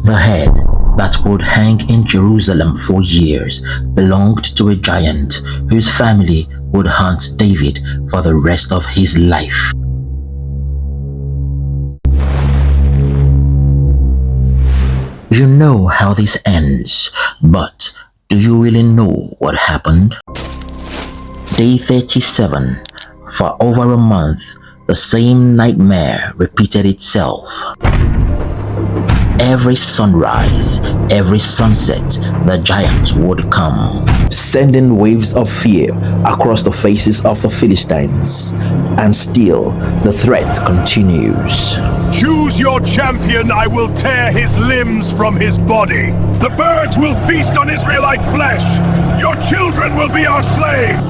The head that would hang in Jerusalem for years belonged to a giant whose family would haunt David for the rest of his life. You know how this ends, but do you really know what happened? Day 37. For over a month, the same nightmare repeated itself. Every sunrise, every sunset, the giant would come, sending waves of fear across the faces of the Philistines. And still, the threat continues. Choose your champion, I will tear his limbs from his body. The birds will feast on Israelite flesh. Your children will be our slaves.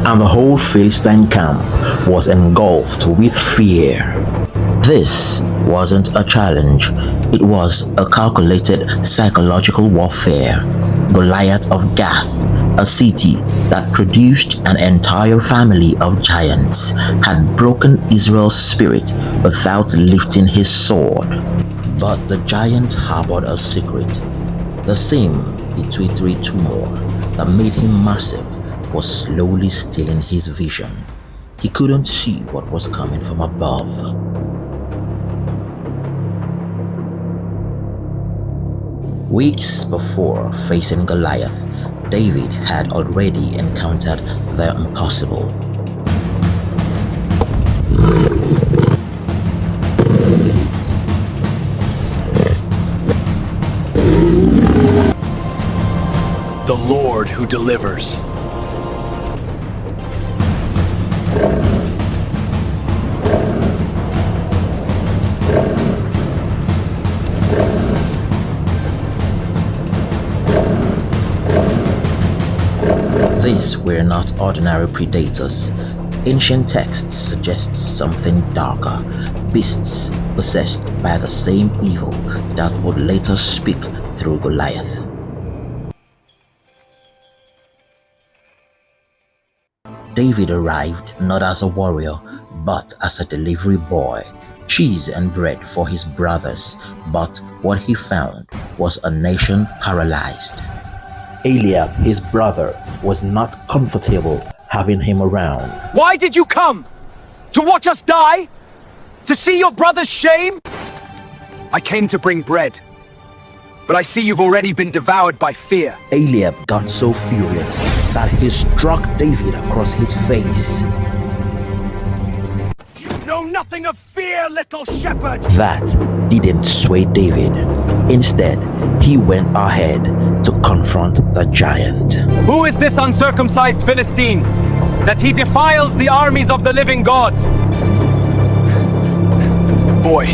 And the whole Philistine camp was engulfed with fear. This wasn't a challenge, it was a calculated psychological warfare. Goliath of Gath, a city that produced an entire family of giants, had broken Israel's spirit without lifting his sword. But the giant harbored a secret. The same pituitary tumor that made him massive was slowly stealing his vision. He couldn't see what was coming from above. Weeks before facing Goliath, David had already encountered the impossible. The Lord who delivers. These were not ordinary predators. Ancient texts suggest something darker, beasts possessed by the same evil that would later speak through Goliath. David arrived not as a warrior, but as a delivery boy, cheese and bread for his brothers, but what he found was a nation paralyzed. Eliab, his brother, was not comfortable having him around. Why did you come? To watch us die? To see your brother's shame? I came to bring bread, but I see you've already been devoured by fear. Eliab got so furious that he struck David across his face. You know nothing of fear, little shepherd! That didn't sway David. Instead, he went ahead to confront the giant. Who is this uncircumcised Philistine, that he defiles the armies of the living God? Boy,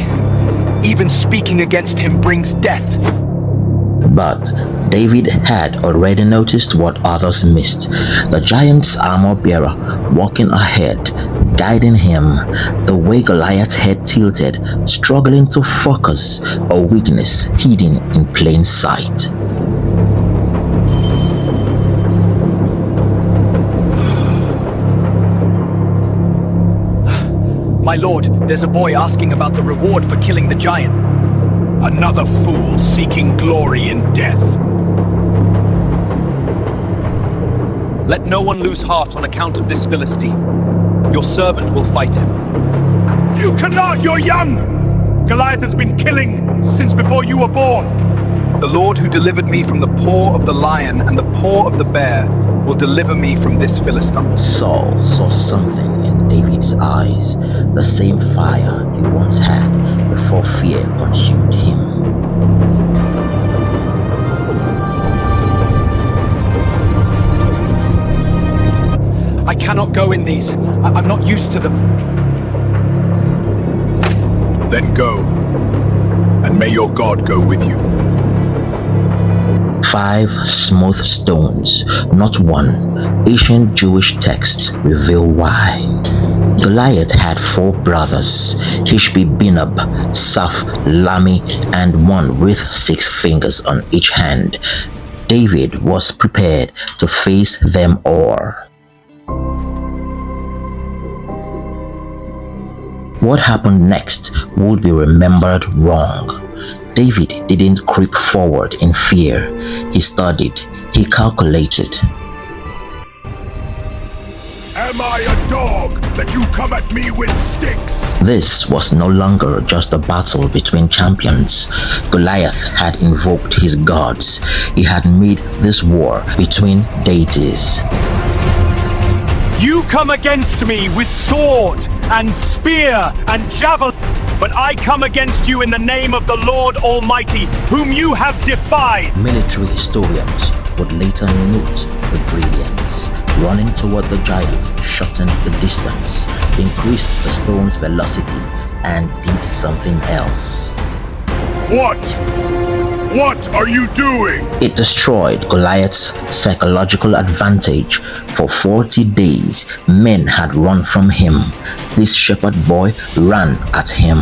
even speaking against him brings death. But David had already noticed what others missed. The giant's armor-bearer walking ahead, guiding him, the way Goliath's head tilted, struggling to focus, a weakness hidden in plain sight. My lord, there's a boy asking about the reward for killing the giant. Another fool seeking glory in death. Let no one lose heart on account of this Philistine. Your servant will fight him. You cannot, you're young! Goliath has been killing since before you were born. The Lord who delivered me from the paw of the lion and the paw of the bear will deliver me from this Philistine. Saul saw something in David's eyes, the same fire he once had before fear consumed him. I cannot go in these. I'm not used to them. Then go, and may your God go with you. 5 smooth stones, not one. Ancient Jewish texts reveal why. Goliath had 4 brothers, Ishbi-Benob, Saph, Lami, and one with 6 fingers on each hand. David was prepared to face them all. What happened next would be remembered wrong. David didn't creep forward in fear. He studied, he calculated. Am I a dog that you come at me with sticks? This was no longer just a battle between champions. Goliath had invoked his gods. He had made this war between deities. You come against me with sword and spear and javelin, but I come against you in the name of the Lord Almighty, whom you have defied. Military historians would later note the brilliance. Running toward the giant shortened the distance, increased the stone's velocity, and did something else. What are you doing? It destroyed Goliath's psychological advantage. For 40 days, men had run from him. This shepherd boy ran at him.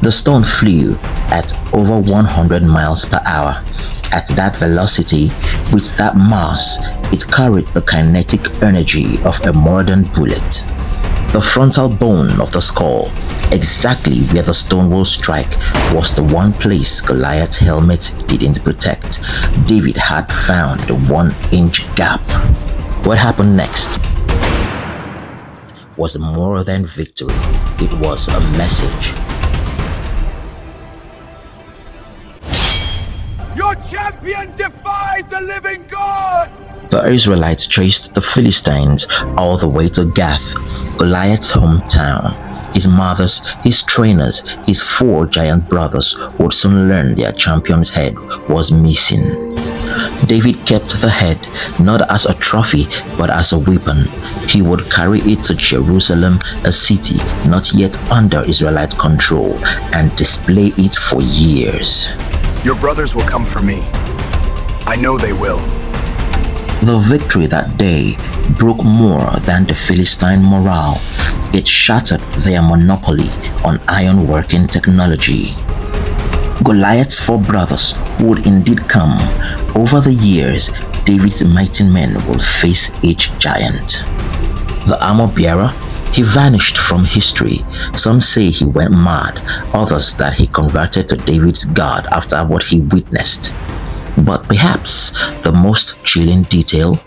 The stone flew at over 100 miles per hour. At that velocity, with that mass, it carried the kinetic energy of a modern bullet. The frontal bone of the skull, exactly where the stone will strike, was the one place Goliath's helmet didn't protect. David had found the 1-inch gap. What happened next was more than victory. It was a message. Your champion defied the living God! The Israelites chased the Philistines all the way to Gath, Goliath's hometown. His mothers, his trainers, his 4 giant brothers would soon learn their champion's head was missing. David kept the head not as a trophy but as a weapon. He would carry it to Jerusalem, a city not yet under Israelite control, and display it for years. Your brothers will come for me. I know they will. The victory that day broke more than the Philistine morale. It shattered their monopoly on ironworking technology. Goliath's 4 brothers would indeed come. Over the years, David's mighty men will face each giant. The armor-bearer, he vanished from history. Some say he went mad, others that he converted to David's God after what he witnessed. But perhaps the most chilling detail,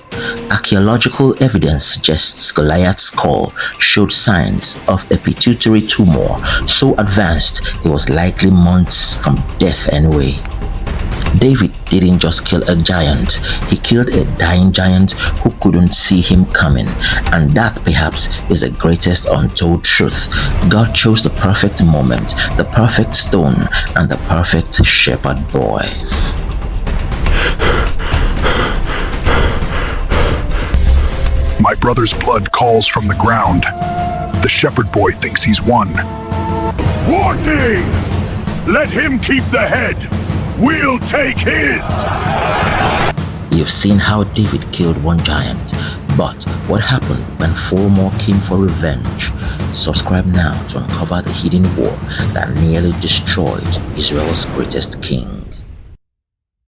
archaeological evidence suggests Goliath's skull showed signs of a pituitary tumor so advanced it was likely months from death anyway. David didn't just kill a giant, he killed a dying giant who couldn't see him coming, and that perhaps is the greatest untold truth. God chose the perfect moment, the perfect stone, and the perfect shepherd boy. My brother's blood calls from the ground. The shepherd boy thinks he's won. Warning! Let him keep the head. We'll take his! You've seen how David killed 1 giant, but what happened when 4 more came for revenge? Subscribe now to uncover the hidden war that nearly destroyed Israel's greatest king.